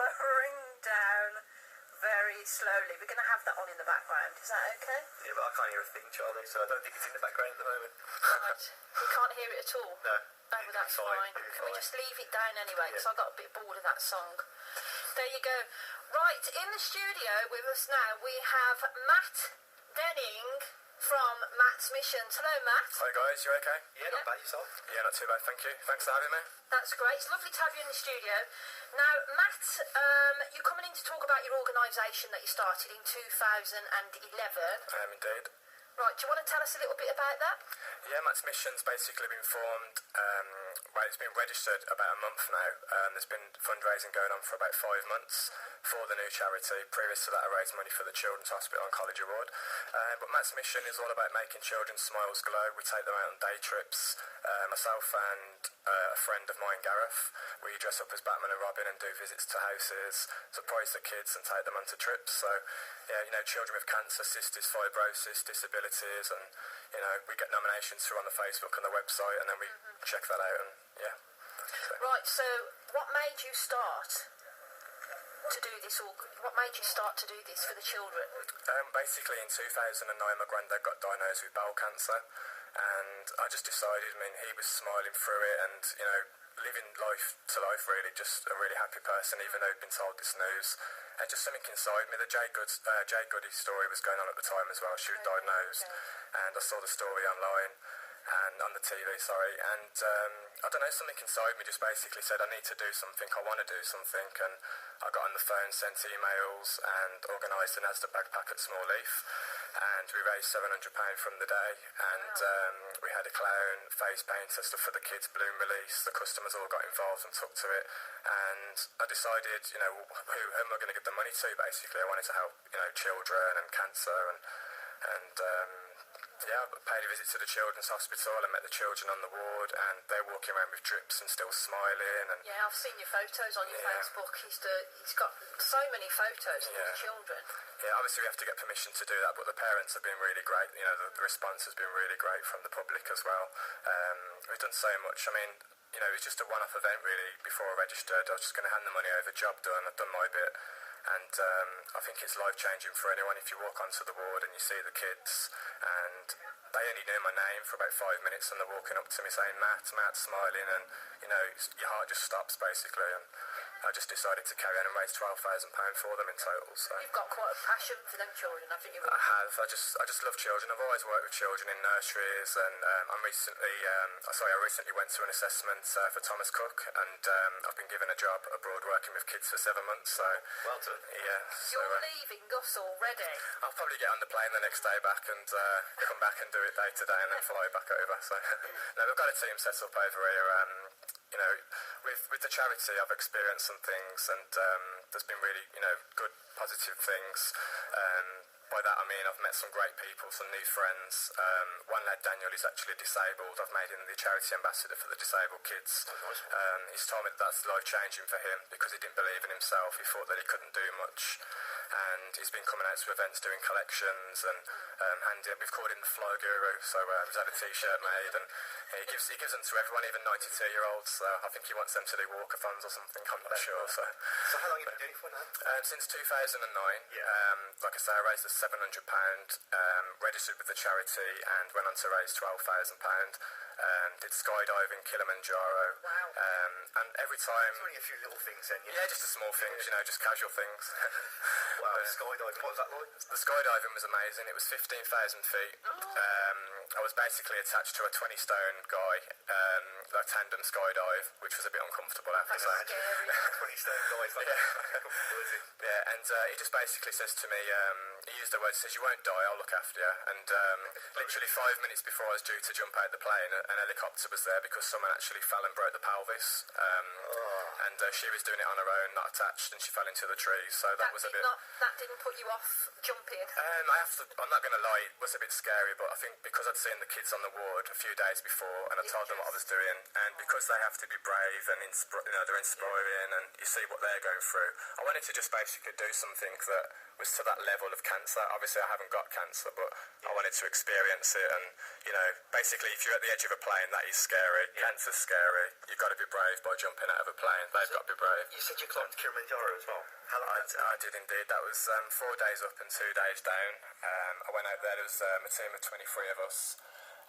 lowering down very slowly. We're going to have that on in the background. Is that okay? Yeah, but I can't hear a thing, Charlie, so I don't think it's in the background at the moment. Right. You can't hear it at all? No. Oh, well, that's fine. Can we just leave it down anyway? Because I got a bit bored of that song. There you go. Right, in the studio with us now, we have Matt Denning from Matt's Missions. Hello, Matt. Hi guys, you okay? Yeah, not bad yourself. Yeah, not too bad, thank you. Thanks for having me. That's great. It's lovely to have you in the studio. Now, Matt, you're coming in to talk about your organisation that you started in 2011. Indeed. Right, do you want to tell us a little bit about that? Yeah, Matt's Mission's basically been formed, it's been registered about a month now. There's been fundraising going on for about 5 months for the new charity. Previous to that, I raised money for the Children's Hospital and College Award. But Matt's Mission is all about making children's smiles glow. We take them out on day trips. Myself and a friend of mine, Gareth, we dress up as Batman and Robin and do visits to houses, surprise the kids and take them onto trips. So, yeah, children with cancer, cystis, fibrosis, disabilities, and, we get nominations through on the Facebook and the website, and then we check that out, and, yeah. So. Right, so what made you start to do this, or what made you start to do this for the children? Basically, in 2009, my granddad got diagnosed with bowel cancer, and I just decided, he was smiling through it and, living life to life, really, just a really happy person, even though he'd been told this news. And just something inside me, the Jade Goody story was going on at the time as well. She was diagnosed, and I saw the story online, and on the TV, and I don't know, something inside me just basically said I need to do something, I want to do something, and I got on the phone, sent emails, and organised an Asda backpack at Small Leaf, and we raised £700 from the day, and we had a clown, face painter, stuff for the kids, balloon release. The customers all got involved and took to it, and I decided, who am I going to give the money to? Basically, I wanted to help, children and cancer, and I paid a visit to the Children's Hospital and met the children on the ward, and they're walking around with drips and still smiling. And yeah, I've seen your photos on your Facebook. He's got so many photos of the children. Yeah, obviously we have to get permission to do that, but the parents have been really great. The response has been really great from the public as well. We've done so much. It was just a one-off event really. Before I registered, I was just going to hand the money over, job done, I've done my bit. And I think it's life-changing for anyone if you walk onto the ward and you see the kids, and they only knew my name for about 5 minutes, and they're walking up to me saying Matt, smiling, and your heart just stops basically. And I just decided to carry on and raise £12,000 for them in total. So you've got quite a passion for them children, haven't you? I have. I just love children. I've always worked with children in nurseries, and I recently went to an assessment for Thomas Cook, and I've been given a job abroad working with kids for 7 months. So well done. Yeah. You're leaving us already. I'll probably get on the plane the next day back and come back and do it day to day, and then fly back over. So no, we've got a team set up over here. With the charity, I've experienced some things, and there's been really, good, positive things. By that I mean I've met some great people, some new friends. One lad, Daniel, is actually disabled. I've made him the charity ambassador for the disabled kids. He's told me that's life-changing for him because he didn't believe in himself. He thought that he couldn't do much. And he's been coming out to events doing collections and we've called him the Fly Guru, so he's had a t-shirt made, and he gives them to everyone, even 92-year-olds. I think he wants them to do walkathons or something, I'm not sure. So how long have you been doing it for now? Since 2009. Like I say, I raised the £700, registered with the charity, and went on to raise £12,000. Did skydiving, Kilimanjaro. Wow. And every time... It's only a few little things then, Yeah, just the small things, just casual things. Wow, skydiving, what was that like? The skydiving was amazing. It was 15,000 feet. I was basically attached to a 20-stone guy, like tandem skydive, which was a bit uncomfortable, I have to say. 20-stone guys, like yeah, and he just basically says to me, he used the words, says, "You won't die, I'll look after you." And literally 5 minutes before I was due to jump out the plane, an helicopter was there because someone actually fell and broke the pelvis. And she was doing it on her own, not attached, and she fell into the trees. So that was a bit... That didn't put you off jumping? I'm not going to lie, it was a bit scary, but I think because I'd seen the kids on the ward a few days before, and I told them what I was doing, and because they have to be brave and they're inspiring, and you see what they're going through, I wanted to just basically do something that was to that level of cancer. Obviously I haven't got cancer, but I wanted to experience it, and basically if you're at the edge of a plane, that is scary. Cancer's scary. You've got to be brave by jumping out of a plane. saying. They've got to be brave. You said you climbed Kilimanjaro as well. How long did I did indeed. That was 4 days up and 2 days down. I went out there. There was a team of 23 of us,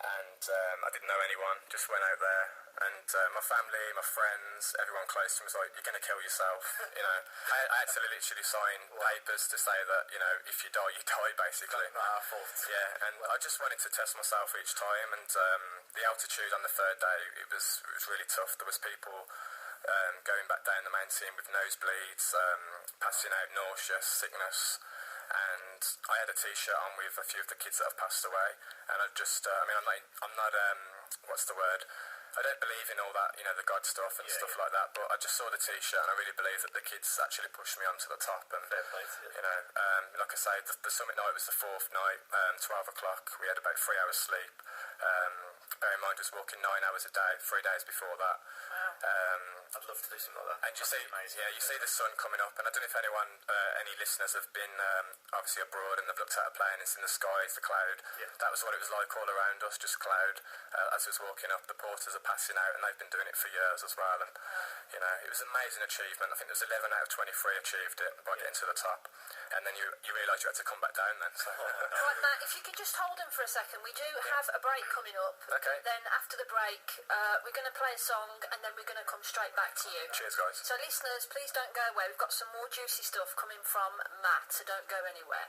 and I didn't know anyone. Just went out there, and my family, my friends, everyone close to me was like, "You're going to kill yourself." You know, I had to literally sign papers to say that, you know, if you die, you die, basically. Not our fault. Yeah, and I just wanted to test myself each time, and the altitude on the third day, it was really tough. There was people going back down the mountain with nosebleeds, passing out, nausea, sickness, and I had a T-shirt on with a few of the kids that have passed away, and I just, I'm not, what's the word? I don't believe in all that, you know, the God stuff and stuff like that, but I just saw the T-shirt and I really believe that the kids actually pushed me onto the top. And, you know, like I say, the summit night was the fourth night, 12 o'clock. We had about 3 hours sleep. Bear in mind, just walking 9 hours a day, 3 days before that. Wow. I'd love to do something like that. And you see, you see the sun coming up, and I don't know if anyone, any listeners have been obviously abroad and they've looked at a plane, it's in the skies, the cloud. Yeah. That was what it was like all around us, just cloud. As I was walking up, the porters are passing out, and they've been doing it for years as well. And you know, it was an amazing achievement. I think there was 11 out of 23 achieved it by getting to the top, and then you realise you had to come back down then. So. Right, Matt, if you could just hold him for a second. We do have a break coming up. Okay. Then after the break, we're going to play a song, and then we're going to come straight back to you. Cheers, guys. So listeners, please don't go away. We've got some more juicy stuff coming from Matt, so don't go anywhere.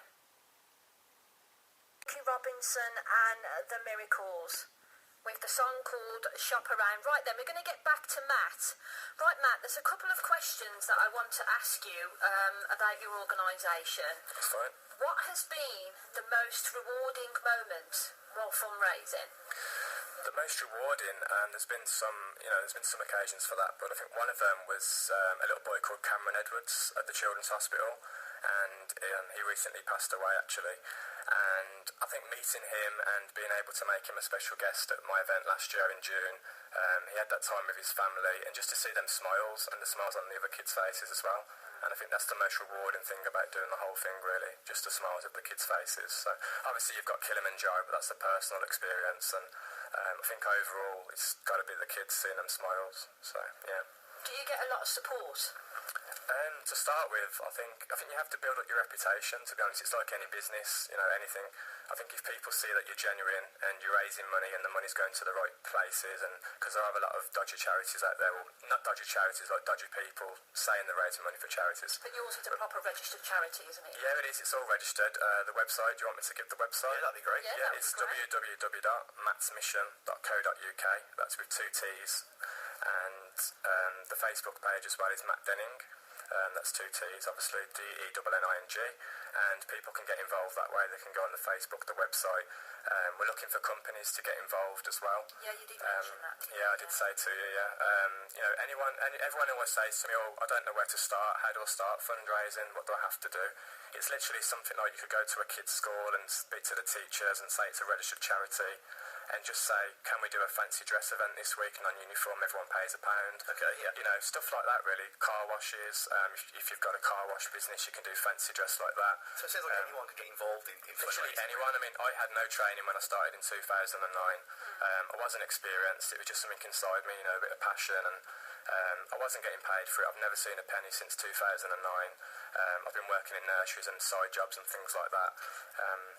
Ricky Robinson and the Miracles with the song called Shop Around. Right then, we're going to get back to Matt. Right, Matt, there's a couple of questions that I want to ask you about your organisation. That's fine. What has been the most rewarding moment while fundraising? The most rewarding, there's been some occasions for that, but I think one of them was a little boy called Cameron Edwards at the Children's Hospital, and he recently passed away actually. And I think meeting him and being able to make him a special guest at my event last year in June, he had that time with his family, and just to see them smiles and the smiles on the other kids' faces as well. And I think that's the most rewarding thing about doing the whole thing, really, just the smiles of the kids' faces. So obviously you've got Kilimanjaro, but that's a personal experience, and I think overall it's got to be the kids seeing them smiles. So yeah. Do you get a lot of support? To start with, I think you have to build up your reputation. To be honest, it's like any business, you know, anything. I think if people see that you're genuine and you're raising money and the money's going to the right places, and because there are a lot of dodgy charities out there, well, not dodgy charities, like dodgy people saying they're raising money for charities. But yours is a proper registered charity, isn't it? Yeah, it is. It's all registered. The website, do you want me to give the website? Yeah, that'd be great. Yeah, It's www.mattsmission.co.uk. That's with 2 T's. And the Facebook page as well is Matt Denning. That's 2 T's, obviously, DENNING, and people can get involved that way. They can go on the Facebook, the website. We're looking for companies to get involved as well. Yeah, you did mention that. Yeah, I did say to you, yeah. You know, everyone always says to me, "Oh, I don't know where to start. How do I start fundraising? What do I have to do?" It's literally something like you could go to a kid's school and speak to the teachers and say it's a registered charity, and just say, "Can we do a fancy dress event this week?" And on uniform, everyone pays £1. Okay, yeah. You know, stuff like that, really. Car washes. If you've got a car wash business, you can do fancy dress like that. So it sounds like anyone could get involved in Literally fundraising. anyone. I mean, I had no training when I started in 2009. I wasn't experienced. It was just something inside me, you know, a bit of passion, and I wasn't getting paid for it. I've never seen a penny since 2009. I've been working in nurseries and side jobs and things like that.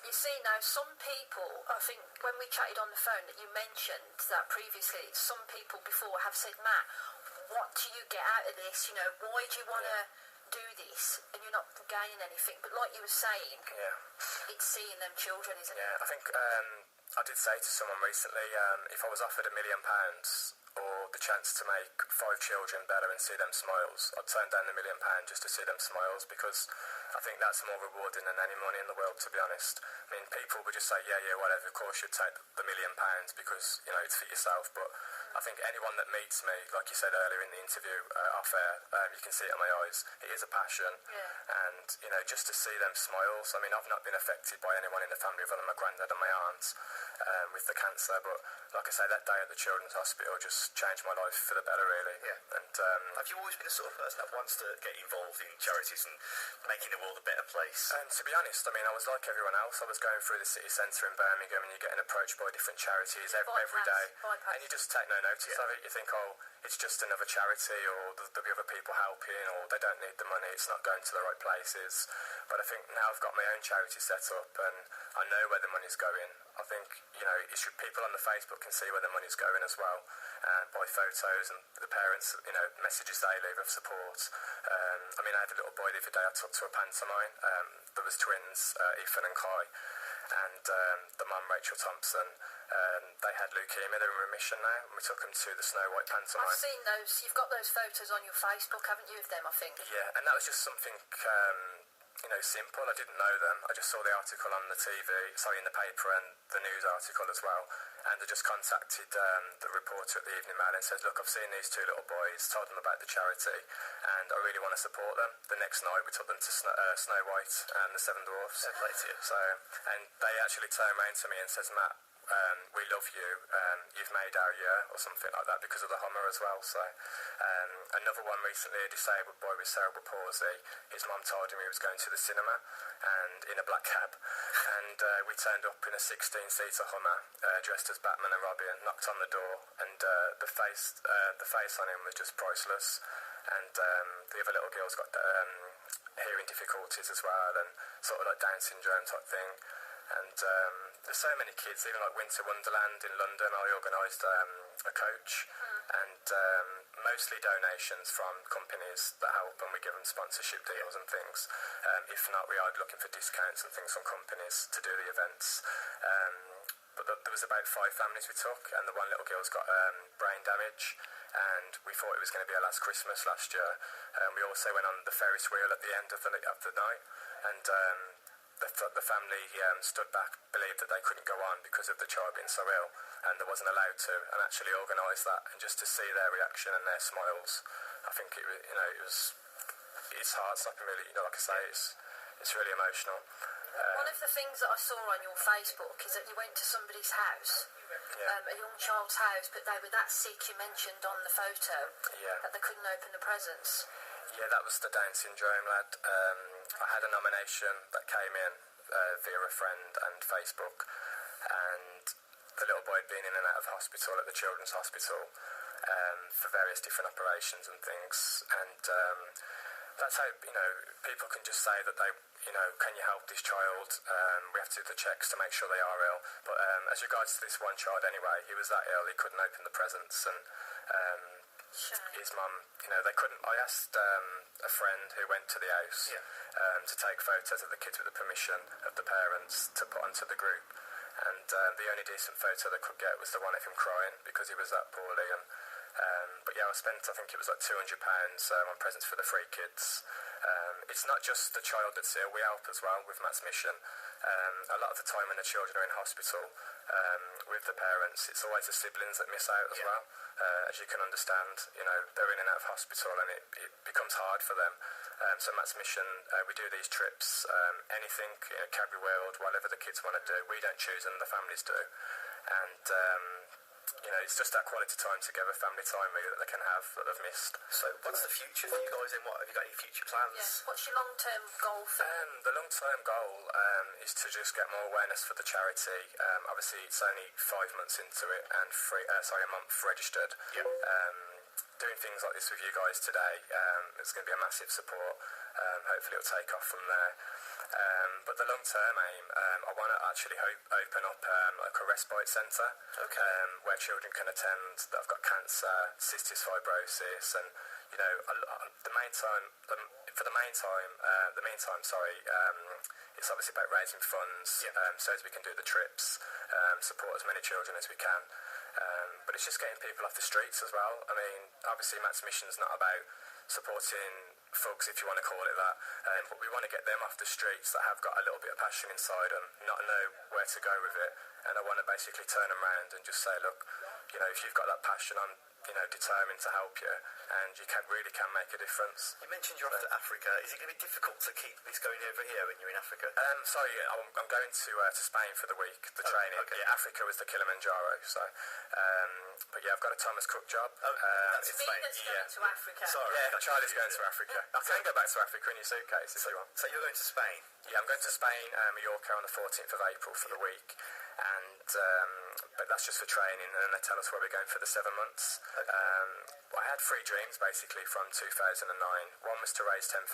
You see, now, some people, I think when we chatted on the phone that you mentioned that previously, some people before have said, "Matt, what do you get out of this? You know, why do you want to do this?" And you're not gaining anything. But like you were saying, it's seeing them children, isn't it? Yeah, I think I did say to someone recently, if I was offered £1 million or the chance to make 5 children better and see them smiles, I'd turn down the £1 million just to see them smiles, because I think that's more rewarding than any money in the world, to be honest. I mean, people would just say, yeah, whatever, of course you'd take the £1 million because, you know, it's for yourself, but I think anyone that meets me, like you said earlier in the interview, off air, you can see it in my eyes, it is a passion, and, you know, just to see them smiles. I mean, I've not been affected by anyone in the family other than my granddad and my aunt with the cancer, but like I say, that day at the Children's Hospital just changed my life for the better, really. Yeah. And have you always been the sort of person that wants to get involved in charities and making the world a better place? And to be honest, I mean, I was like everyone else. I was going through the city centre in Birmingham, and you're getting approached by different charities every day, and you just take no notice of it. You think, oh, it's just another charity, or there'll be other people helping, or they don't need the money, it's not going to the right places. But I think now I've got my own charity set up and I know where the money's going. I think, people on the Facebook can see where the money's going as well, by photos and the parents, messages they leave of support. I had a little boy the other day I took to a pantomime. There was twins, Ethan and Kai, and the mum, Rachel Thompson. They had leukemia, they're in remission now, and we took them to the Snow White pantomime. I've seen those, you've got those photos on your Facebook, haven't you, of them, I think? Yeah, and that was just something, simple. I didn't know them. I just saw the article on the TV, in the paper, and the news article as well. And I just contacted the reporter at the Evening Mail and said, look, I've seen these two little boys, told them about the charity, and I really want to support them. The next night we took them to Snow White and the Seven Dwarfs. So, and they actually turned around to me and says, Matt, we love you, you've made our year, or something like that, because of the Hummer as well. So another one recently, a disabled boy with cerebral palsy, his mum told him he was going to the cinema and in a black cab, and we turned up in a 16-seater Hummer, dressed as Batman and Robin, knocked on the door, and the face on him was just priceless. And the other little girl's got hearing difficulties as well, and sort of like Down syndrome type thing. And there's so many kids, even like Winter Wonderland in London, I organised a coach, and mostly donations from companies that help, and we give them sponsorship deals and things. If not, we are looking for discounts and things from companies to do the events. But there was about 5 families we took, and the one little girl's got brain damage, and we thought it was going to be her last Christmas last year. We also went on the Ferris wheel at the end of the night, and the family stood back, believed that they couldn't go on because of the child being so ill, and they wasn't allowed to, and actually organised that. And just to see their reaction and their smiles, I think it's heart-stopping, really. Like I say, it's really emotional. One of the things that I saw on your Facebook is that you went to somebody's house, a young child's house, but they were that sick, you mentioned on the photo, that they couldn't open the presents. Yeah, that was the Down syndrome lad. I had a nomination that came in via a friend and Facebook, and the little boy had been in and out of hospital at the Children's Hospital for various different operations and things, and that's how, people can just say that they, can you help this child? We have to do the checks to make sure they are ill. But as regards to this one child anyway, he was that ill, he couldn't open the presents, and his mum, they couldn't. I asked a friend who went to the house to take photos of the kids with the permission of the parents to put onto the group, and the only decent photo they could get was the one of him crying because he was that poorly. And but I spent, I think it was like £200 on presents for the 3 kids. It's not just the child that's ill, we help as well with Matt's mission. A lot of the time when the children are in hospital with the parents, it's always the siblings that miss out as well. As you can understand, they're in and out of hospital, and it becomes hard for them. So Matt's mission, we do these trips, anything, Cadbury World, whatever the kids want to do. We don't choose them, the families do. And it's just that quality time together, family time really, that they can have that they've missed. So what's the future for you guys, and what have you got any future plans? Yeah. What's your long-term goal for the long-term goal is to just get more awareness for the charity. Obviously it's only 5 months into it, and a month registered. Doing things like this with you guys today, it's going to be a massive support. Hopefully it'll take off from there. But the long-term aim, I want to actually open up like a respite centre, where children can attend that have got cancer, cystic fibrosis, and it's obviously about raising funds so as we can do the trips, support as many children as we can. But it's just getting people off the streets as well. I mean, obviously Matt's mission's not about supporting folks, if you want to call it that, but we want to get them off the streets that have got a little bit of passion inside them, not know where to go with it. And I want to basically turn them around and just say, look, if you've got that passion, I'm determined to help you, and you really can make a difference. You mentioned you're off to Africa. Is it going to be difficult to keep this going over here when you're in Africa? I'm going to Spain for the week, the training. Okay. Yeah, Africa was the Kilimanjaro, so but I've got a Thomas Cook job. that's me that's going to Africa. Sorry, Charlie's going to Africa. I can go back to Africa in your suitcase if you want. So you're going to Spain? Yeah, I'm going to Spain, Mallorca on the 14th of April for the week, and but that's just for training, and they tell us where we're going for the 7 months. I had 3 dreams basically from 2009. One was to raise £10,000.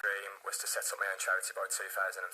Dream was to set up my own charity by 2015.